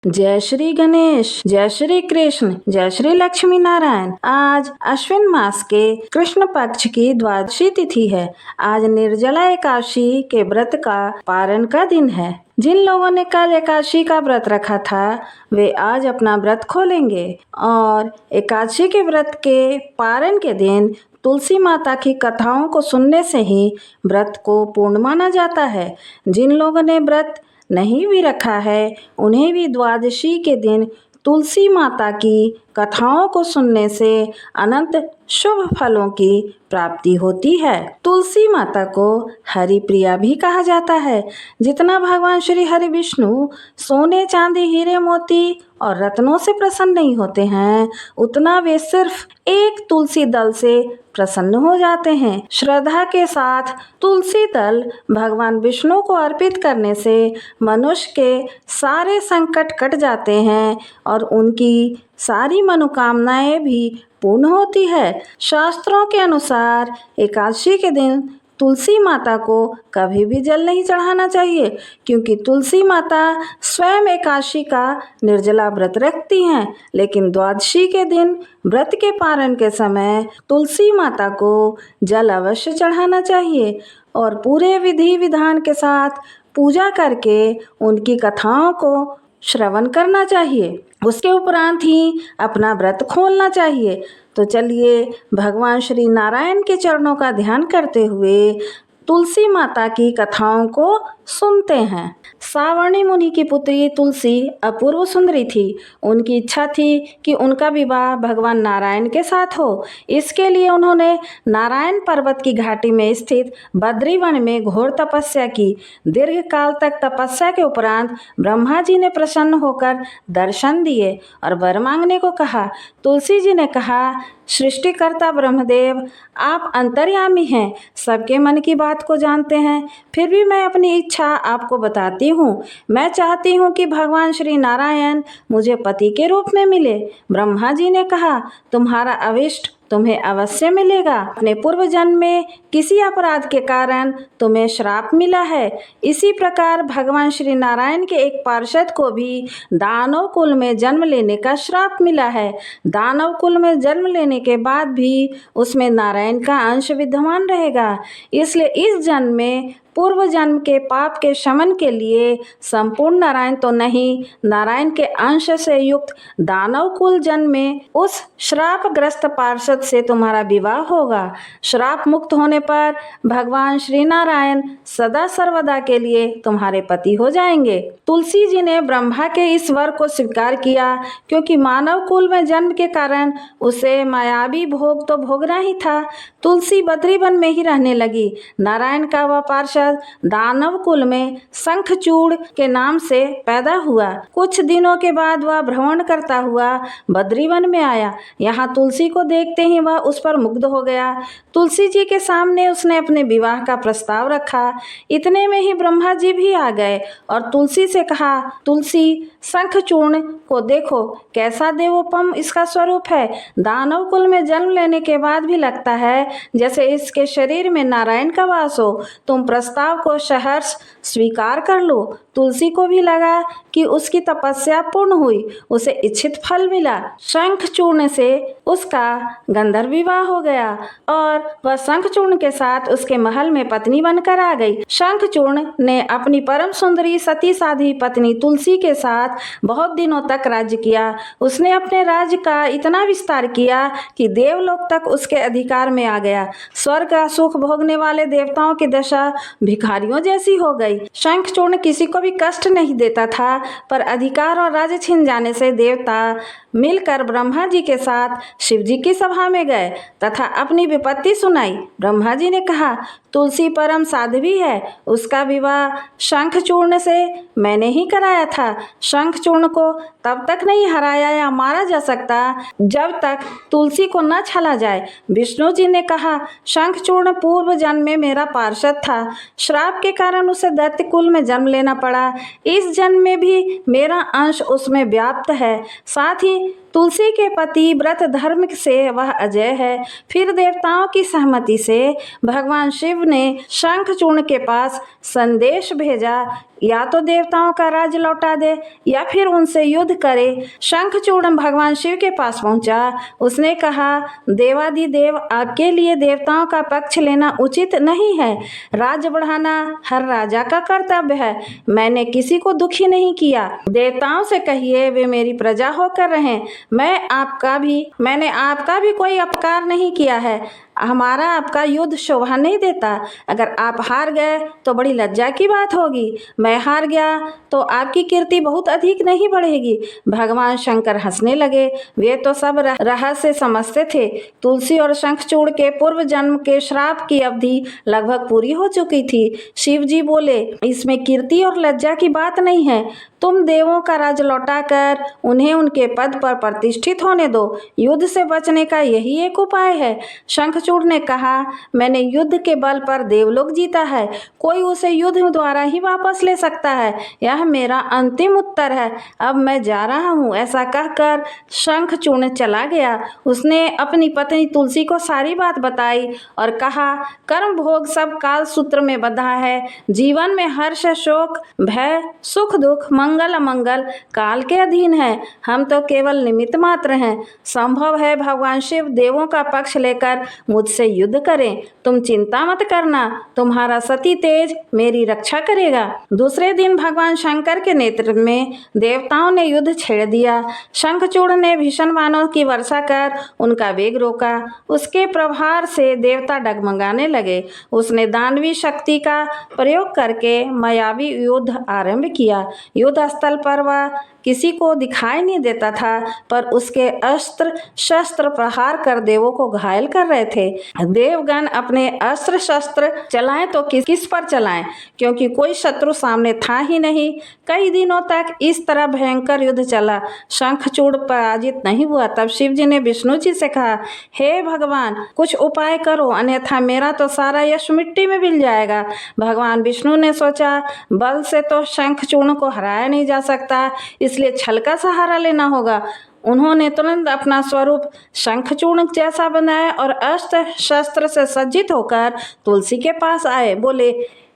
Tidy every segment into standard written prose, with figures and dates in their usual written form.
जय श्री गणेश, जय श्री कृष्ण, जय श्री लक्ष्मी नारायण। आज अश्विन मास के कृष्ण पक्ष की द्वादशी तिथि है। आज निर्जला एकादशी के व्रत का पारण का दिन है। जिन लोगों ने कल एकादशी का व्रत रखा था वे आज अपना व्रत खोलेंगे और एकादशी के व्रत के पारण के दिन तुलसी माता की कथाओं को सुनने से ही व्रत को पूर्ण माना जाता है। जिन लोगों ने व्रत नहीं भी रखा है उन्हें भी द्वादशी के दिन तुलसी माता की कथाओं को सुनने से अनंत शुभ फलों की प्राप्ति होती है। तुलसी माता को हरि प्रिया भी कहा जाता है। जितना भगवान श्री हरि विष्णु सोने चांदी हीरे मोती और रत्नों से प्रसन्न नहीं होते हैं उतना वे सिर्फ एक तुलसी दल से प्रसन्न हो जाते हैं। श्रद्धा के साथ तुलसी दल भगवान विष्णु को अर्पित करने से मनुष्य के सारे संकट कट जाते हैं और उनकी सारी मनोकामनाएं भी पूर्ण होती है। शास्त्रों के अनुसार एकादशी के दिन तुलसी माता को कभी भी जल नहीं चढ़ाना चाहिए क्योंकि तुलसी माता स्वयं एकादशी का निर्जला व्रत रखती हैं। लेकिन द्वादशी के दिन व्रत के पारण के समय तुलसी माता को जल अवश्य चढ़ाना चाहिए और पूरे विधि विधान के साथ पूजा करके उनकी कथाओं को श्रवण करना चाहिए। उसके उपरांत ही अपना व्रत खोलना चाहिए। तो चलिए भगवान श्री नारायण के चरणों का ध्यान करते हुए तुलसी माता की कथाओं को सुनते हैं। सावर्णी मुनि की पुत्री तुलसी अपूर्व सुंदरी थी। उनकी इच्छा थी कि उनका विवाह भगवान नारायण के साथ हो। इसके लिए उन्होंने नारायण पर्वत की घाटी में स्थित बद्री वन में घोर तपस्या की। दीर्घ काल तक तपस्या के उपरांत ब्रह्मा जी ने प्रसन्न होकर दर्शन दिए और वर मांगने को कहा। तुलसी जी ने कहा, सृष्टिकर्ता ब्रह्मदेव, आप अंतर्यामी हैं, सबके मन की बात को जानते हैं। फिर भी मैं अपनी इच्छा आपको बताती हूँ। मैं चाहती हूँ कि भगवान श्री नारायण मुझे पति के रूप में मिले। ब्रह्मा जी ने कहा, तुम्हारा अभिष्ट तुम्हें अवश्य मिलेगा। अपने पूर्व जन्म में किसी अपराध के कारण तुम्हें श्राप मिला है। इसी प्रकार भगवान श्री नारायण के एक पार्षद को भी दानव कुल में जन्म लेने का श्राप मिला है। दानव कुल में जन्म लेने के बाद भी उसमें नारायण का अंश विद्यमान रहेगा। इसलिए इस जन्म में पूर्व जन्म के पाप के शमन के लिए संपूर्ण नारायण तो नहीं, नारायण के अंश से युक्त दानव कुल जन्म में उस श्रापग्रस्त पार्षद से तुम्हारा विवाह होगा। श्राप मुक्त होने पर भगवान श्री नारायण सदा सर्वदा के लिए तुम्हारे पति हो जाएंगे। तुलसी जी ने ब्रह्मा के इस वर को स्वीकार किया क्योंकि मानव कुल में जन्म के कारण उसे मायावी भोग तो भोगना ही था। तुलसी बद्री वन में ही रहने लगी। नारायण का वह पार्षद दानव कुल में शंखचूड़ के नाम से पैदा हुआ। कुछ दिनों के बाद वह भ्रमण करता हुआ बद्रीवन में आया। यहाँ तुलसी को देखते ही वह उस पर मुग्ध हो गया। तुलसी जी के सामने उसने अपने विवाह का प्रस्ताव रखा। इतने में ही ब्रह्मा जी भी आ गए और तुलसी से कहा, तुलसी, शंखचूर्ण को देखो, कैसा देवोपम इसका स्वरूप है। दानव कुल में जन्म लेने के बाद भी लगता है जैसे इसके शरीर में नारायण का वास हो। तुम प्रस्ताव को सहर्ष स्वीकार कर लो। तुलसी को भी लगा कि उसकी तपस्या पूर्ण हुई, उसे इच्छित फल मिला। शंखचूर्ण से उसका गंधर्व विवाह हो गया और वह शंखचूर्ण के साथ उसके महल में पत्नी बनकर आ गई। शंखचूर्ण ने अपनी परम सुंदरी सती साध्वी पत्नी तुलसी के साथ बहुत दिनों तक राज्य किया। उसने अपने राज्य का इतना विस्तार किया कि देवलोक तक उसके अधिकार में आ गया। स्वर्ग का सुख भोगने वाले देवताओं की दशा भिखारियों जैसी हो गई। शंखचूर्ण किसी को भी कष्ट नहीं देता था, पर अधिकार और राज्य छिन जाने से देवता मिलकर ब्रह्मा जी के साथ शिव जी की सभा में गए तथा अपनी विपत्ति सुनाई। ब्रह्मा जी ने कहा, तुलसी परम साध्वी है, उसका विवाह शंखचूर्ण से मैंने ही कराया था। शंखचूर्ण को तब तक नहीं हराया या मारा जा सकता जब तक तुलसी को न छला जाए। विष्णु जी ने कहा, शंखचूर्ण पूर्व जन्म में मेरा पार्षद था। श्राप के कारण उसे दैत्य कुल में जन्म लेना पड़ा। इस जन्म में भी मेरा अंश उसमें व्याप्त है। साथ ही तुलसी के पति व्रत धर्म से वह अजय है। फिर देवताओं की सहमति से भगवान शिव ने शंखचूर्ण के पास संदेश भेजा, या तो देवताओं का राज्य लौटा दे या फिर उनसे युद्ध करे। शंखचूर्ण भगवान शिव के पास पहुंचा। उसने कहा, देवादिदेव, आपके लिए देवताओं का पक्ष लेना उचित नहीं है। राज्य बढ़ाना हर राजा का कर्तव्य है। मैंने किसी को दुखी नहीं किया। देवताओं से कहिए वे मेरी प्रजा होकर रहें। मैंने आपका भी कोई अपकार नहीं किया है। हमारा आपका युद्ध शोभा नहीं देता। अगर आप हार गए तो बड़ी लज्जा की बात होगी। मैं हार गया तो आपकी कीर्ति बहुत अधिक नहीं बढ़ेगी। भगवान शंकर हंसने लगे। वे तो सब रहस्य समझते थे। तुलसी और शंखचूड़ के पूर्व जन्म के श्राप की अवधि लगभग पूरी हो चुकी थी। शिव जी बोले, इसमें कीर्ति और लज्जा की बात नहीं है। तुम देवों का राज लौटाकर उन्हें उनके पद पर प्रतिष्ठित होने दो। युद्ध से बचने का यही एक उपाय है। शंखचूड़ ने कहा, मैंने युद्ध के बल पर देवलोक जीता है। कोई उसे युद्ध द्वारा ही वापस ले सकता है। यह मेरा अंतिम उत्तर है। अब मैं जा रहा हूँ। ऐसा कहकर शंखचूड़ चला गया। उसने अपनी पत्नी तुलसी को सारी बात बताई और कहा, कर्म भोग सब काल सूत्र में बंधा है। जीवन में हर्ष, शोक, भय, सुख, दुख, मंगल, अमंगल काल के अधीन है। हम तो केवल निमित्त मात्र हैं। संभव है भगवान शिव देवों का पक्ष लेकर मुझसे युद्ध करें। तुम चिंता मत करना। तुम्हारा सती तेज मेरी रक्षा करेगा। दूसरे दिन भगवान शंकर के नेतृत्व में देवताओं ने युद्ध छेड़ दिया। शंखचूड़ ने भीषण बाणों की वर्षा कर उनका वेग रोका। उसके प्रभार से देवता डगमगाने लगे। उसने दानवी शक्ति का प्रयोग करके मायावी युद्ध आरंभ किया। युद्ध स्थल पर वह किसी को दिखाई नहीं देता था, पर उसके अस्त्र शस्त्र प्रहार कर देवों को घायल कर रहे थे। देवगण अपने अस्त्र शस्त्र चलाएं तो किस पर चलाएं, क्योंकि कोई शत्रु सामने था ही नहीं। कई दिनों तक इस तरह भयंकर युद्ध चला। शंखचूड़ पराजित नहीं हुआ। तब शिव जी ने विष्णु जी से कहा, हे भगवान, कुछ उपाय करो, अन्यथा मेरा तो सारा यश मिट्टी में मिल जाएगा। भगवान विष्णु ने सोचा, बल से तो शंखचूड़ को हराया नहीं जा सकता, इसलिए छल का सहारा लेना होगा। उन्होंने तुरंत अपना स्वरूप शंखचूड़ जैसा बनाया और अस्त्र शस्त्र से सज्जित होकर तुलसी के पास आए। बोले,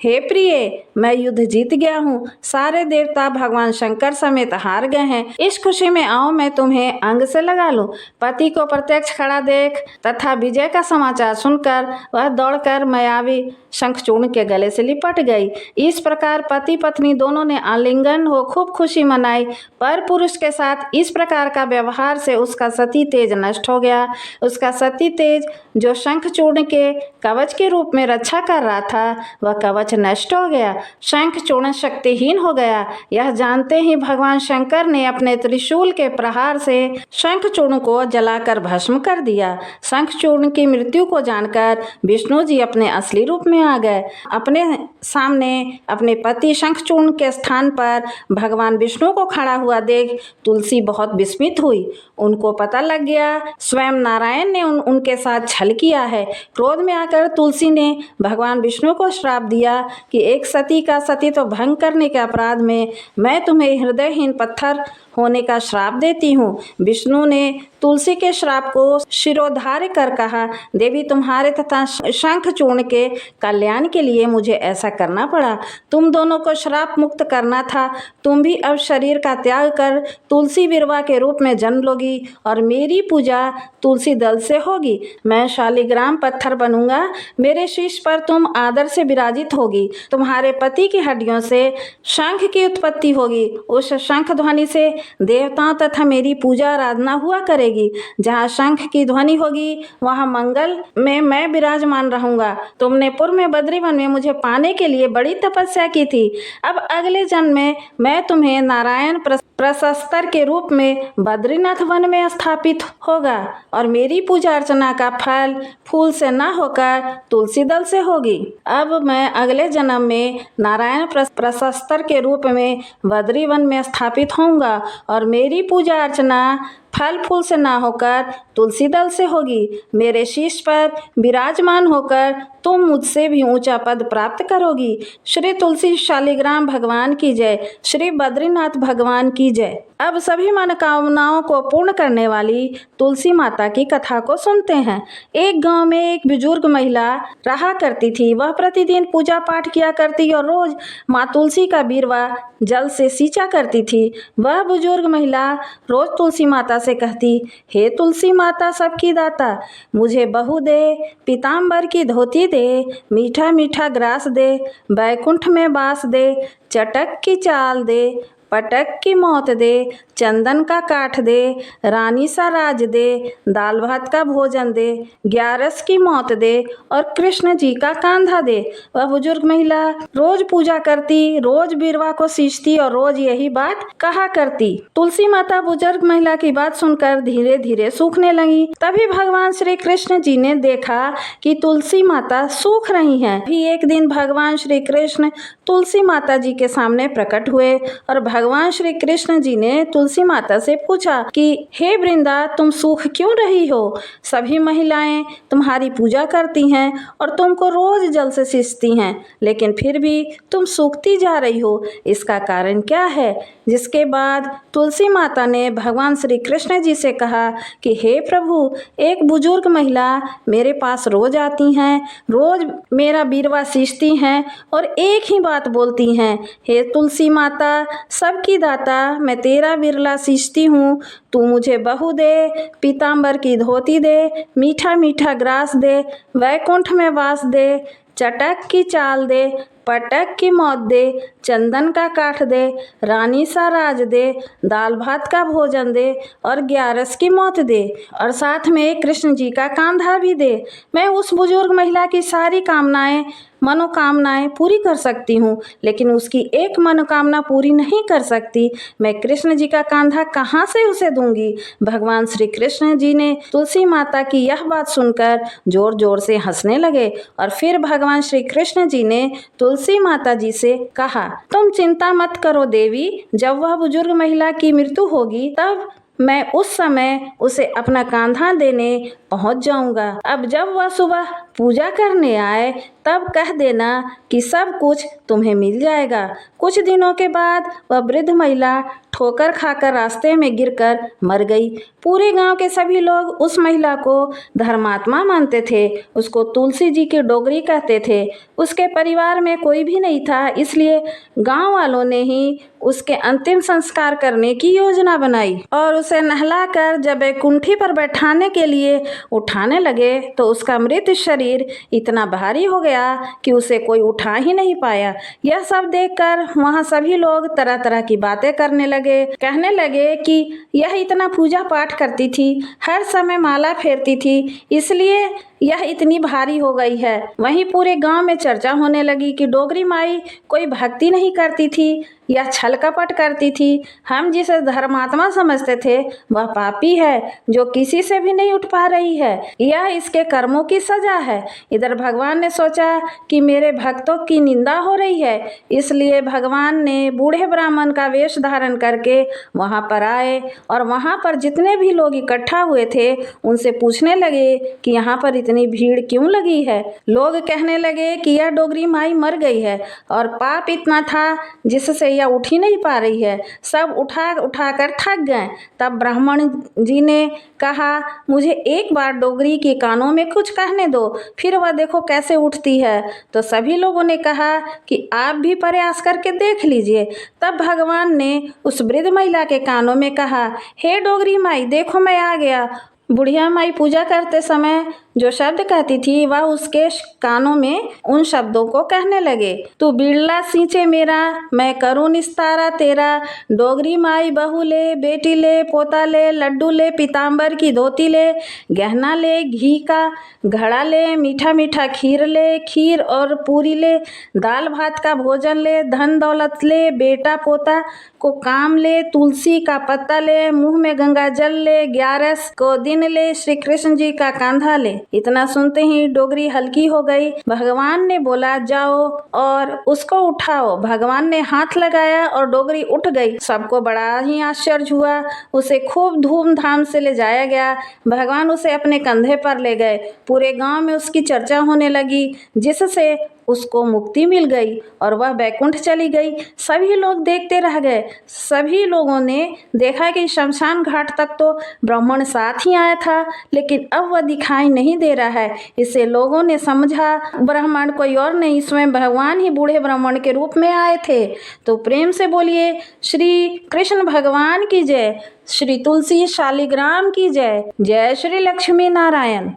हे प्रिय, मैं युद्ध जीत गया हूँ। सारे देवता भगवान शंकर समेत हार गए हैं। इस खुशी में आओ मैं तुम्हें अंग से लगा लूं। पति को प्रत्यक्ष खड़ा देख तथा विजय का समाचार सुनकर वह दौड़कर मायावी शंखचूड़ के गले से लिपट गई। इस प्रकार पति पत्नी दोनों ने आलिंगन हो खूब खुशी मनाई। पर पुरुष के साथ इस प्रकार का व्यवहार से उसका सती तेज नष्ट हो गया। उसका सती तेज जो शंखचूड़ के कवच के रूप में रक्षा कर रहा था, वह कवच नष्ट हो गया। शंखचूड़ शक्तिहीन हो गया। यह जानते ही भगवान शंकर ने अपने त्रिशूल के प्रहार से शंखचूड़ को जलाकर भस्म कर दिया। शंखचूड़ की मृत्यु को जानकर विष्णु जी अपने असली रूप में आ गए। अपने सामने अपने पति शंखचूड़ के स्थान पर भगवान विष्णु को खड़ा हुआ देख तुलसी बहुत विस्मित हुई। उनको पता लग गया स्वयं नारायण ने उनके साथ छल किया है। क्रोध में आकर तुलसी ने भगवान विष्णु को श्राप दिया कि एक सती का सतीत्व भंग करने के अपराध में मैं तुम्हें हृदयहीन पत्थर होने का श्राप देती हूँ। विष्णु ने तुलसी के श्राप को शिरोधार्य कर कहा, देवी, तुम्हारे तथा शंखचूड़ के कल्याण के लिए मुझे ऐसा करना पड़ा। तुम दोनों को श्राप मुक्त करना था। तुम भी अब शरीर का त्याग कर तुलसी विरवा के रूप में जन्म लोगी और मेरी पूजा तुलसी दल से होगी। मैं शालिग्राम पत्थर बनूंगा। मेरे शीश पर तुम आदर से विराजित होगी। तुम्हारे पति की हड्डियों से शंख की उत्पत्ति होगी। उस शंख ध्वनि से देवताओं तथा मेरी पूजा आराधना हुआ करेगी। जहाँ शंख की ध्वनि होगी वहाँ मंगल में मैं विराजमान रहूंगा। तुमने पूर्व में बद्रीवन में मुझे पाने के लिए बड़ी तपस्या की थी। अब अगले जन्म में मैं तुम्हें नारायण प्रशस्तर के रूप में बद्रीनाथ वन में स्थापित होगा और मेरी पूजा अर्चना का फल फूल से न होकर तुलसी दल से होगी। अब मैं अगले जन्म में नारायण प्रशस्तर के रूप में बद्रीवन में स्थापित होऊंगा और मेरी पूजा अर्चना फल फूल से ना होकर तुलसी दल से होगी। मेरे शीश पर विराजमान होकर तुम मुझसे भी ऊंचा पद प्राप्त करोगी। श्री तुलसी शालिग्राम भगवान की जय। श्री बद्रीनाथ भगवान की जय। अब सभी मनोकामनाओं को पूर्ण करने वाली तुलसी माता की कथा को सुनते हैं। एक गांव में एक बुजुर्ग महिला रहा करती थी। वह प्रतिदिन पूजा पाठ किया करती और रोज माँ तुलसी का बीरवा जल से सींचा करती थी। वह बुजुर्ग महिला रोज तुलसी माता से कहती, हे तुलसी माता सबकी दाता, मुझे बहू दे, पीताम्बर की धोती दे, मीठा मीठा ग्रास दे, बैकुंठ में बास दे, चटक की चाल दे, पटक की मौत दे, चंदन का काठ दे, रानी सा राज दे, दाल भात का भोजन दे, ग्यारस की मौत दे और कृष्ण जी का कांधा दे। वह बुजुर्ग महिला रोज पूजा करती, रोज बीरवा को सींचती और रोज यही बात कहा करती। तुलसी माता बुजुर्ग महिला की बात सुनकर धीरे धीरे सूखने लगी। तभी भगवान श्री कृष्ण जी ने देखा कि तुलसी माता सूख रही हैं। भी एक दिन भगवान श्री कृष्ण तुलसी माता जी के सामने प्रकट हुए और भगवान श्री कृष्ण जी ने तुलसी माता से पूछा कि हे वृंदा, तुम सूख क्यों रही हो? सभी महिलाएं तुम्हारी पूजा करती हैं और तुमको रोज जल से सींचती हैं, लेकिन फिर भी तुम सूखती जा रही हो। इसका कारण क्या है? जिसके बाद तुलसी माता ने भगवान श्री कृष्ण जी से कहा कि हे प्रभु, एक बुजुर्ग महिला मेरे पास रोज आती हैं, रोज मेरा बीरवा सींचती हैं और एक ही बात बोलती हैं, हे तुलसी माता सबकी दाता, मैं तेरा बिरला सींचती हूँ, तू मुझे बहू दे, पीताम्बर की धोती दे, मीठा मीठा ग्रास दे, वैकुंठ में वास दे, चटक की चाल दे, पटक की मौत दे, चंदन का काठ दे, रानी सा राज दे, दाल भात का भोजन दे और ग्यारस की मौत दे और साथ में कृष्ण जी का कांधा भी दे। मैं उस बुजुर्ग महिला की सारी मनोकामनाएं पूरी कर सकती हूँ, लेकिन उसकी एक मनोकामना पूरी नहीं कर सकती। मैं कृष्ण जी का कांधा कहाँ से उसे दूंगी? भगवान श्री कृष्ण जी ने तुलसी माता की यह बात सुनकर जोर जोर से हंसने लगे और फिर भगवान श्री कृष्ण जी ने तुलसी माता जी से कहा, तुम चिंता मत करो देवी, जब वह बुजुर्ग महिला की मृत्यु होगी तब मैं उस समय उसे अपना कांधा देने पहुंच जाऊंगा। अब जब वह सुबह पूजा करने आए तब कह देना कि सब कुछ तुम्हें मिल जाएगा। कुछ दिनों के बाद वह वृद्ध महिला ठोकर खाकर रास्ते में गिरकर मर गई। पूरे गांव के सभी लोग उस महिला को धर्मात्मा मानते थे। उसको तुलसी जी की डोगरी कहते थे। उसके परिवार में कोई भी नहीं था, इसलिए गांव वालों ने ही उसके अंतिम संस्कार करने की योजना बनाई और उसे नहलाकर जब कुंठी पर बैठाने के लिए उठाने लगे तो उसका मृत शरीर इतना भारी हो गया कि उसे कोई उठा ही नहीं पाया। यह सब देखकर वहाँ सभी लोग तरह तरह की बातें करने लगे। कहने लगे कि यह इतना पूजा पाठ करती थी, हर समय माला फेरती थी, इसलिए यह इतनी भारी हो गई है। वहीं पूरे गांव में चर्चा होने लगी कि डोगरी माई कोई भक्ति नहीं करती थी, यह छल कपट करती थी। हम जिसे धर्मात्मा समझते थे वह पापी है जो किसी से भी नहीं उठ पा रही है, यह इसके कर्मों की सजा है। इधर भगवान ने सोचा कि मेरे भक्तों की निंदा हो रही है, इसलिए भगवान ने बूढ़े ब्राह्मण का वेश धारण करके वहां पर आए और वहां पर जितने भी लोग इकट्ठा हुए थे उनसे पूछने लगे कि यहाँ पर इतनी भीड़ क्यों लगी है। लोग कहने लगे कि यह डोगरी माई मर गई है और पाप इतना था जिससे यह उठ ही नहीं पा रही है। सब उठा कर थक गए। तब ब्राह्मण जी ने कहा, मुझे एक बार डोगरी के कानों में कुछ कहने दो, फिर वह देखो कैसे उठती है। तो सभी लोगों ने कहा कि आप भी प्रयास करके देख लीजिए। तब भगवान ने उस वृद्ध महिला के कानों में कहा, हे डोगरी माई, देखो मैं आ गया। बुढ़िया माई पूजा करते समय जो शब्द कहती थी वह उसके कानों में उन शब्दों को कहने लगे, तू बिरला सींचे मेरा, मैं करूँ निस्तारा तेरा। डोगरी माई बहू ले, बेटी ले, पोता ले, लड्डू ले, पीताम्बर की धोती ले, गहना ले, घी का घड़ा ले, मीठा मीठा खीर ले, खीर और पूरी ले, दाल भात का भोजन ले, धन दौलत ले, बेटा पोता को काम ले, तुलसी का पत्ता ले, मुंह में गंगा जल ले, ग्यारस को दिन ले, श्री कृष्ण जी का कांधा ले। इतना सुनते ही डोगरी हल्की हो गई। भगवान ने बोला जाओ और उसको उठाओ। भगवान ने हाथ लगाया और डोगरी उठ गई। सबको बड़ा ही आश्चर्य हुआ। उसे खूब धूमधाम से ले जाया गया। भगवान उसे अपने कंधे पर ले गए। पूरे गांव में उसकी चर्चा होने लगी, जिससे उसको मुक्ति मिल गई और वह बैकुंठ चली गई। सभी लोग देखते रह गए। सभी लोगों ने देखा कि शमशान घाट तक तो ब्राह्मण साथ ही आया था, लेकिन अब वह दिखाई नहीं दे रहा है। इससे लोगों ने समझा ब्राह्मण कोई और नहीं, स्वयं भगवान ही बूढ़े ब्राह्मण के रूप में आए थे। तो प्रेम से बोलिए श्री कृष्ण भगवान की जय, श्री तुलसी शालिग्राम की जय, जय श्री लक्ष्मी नारायण।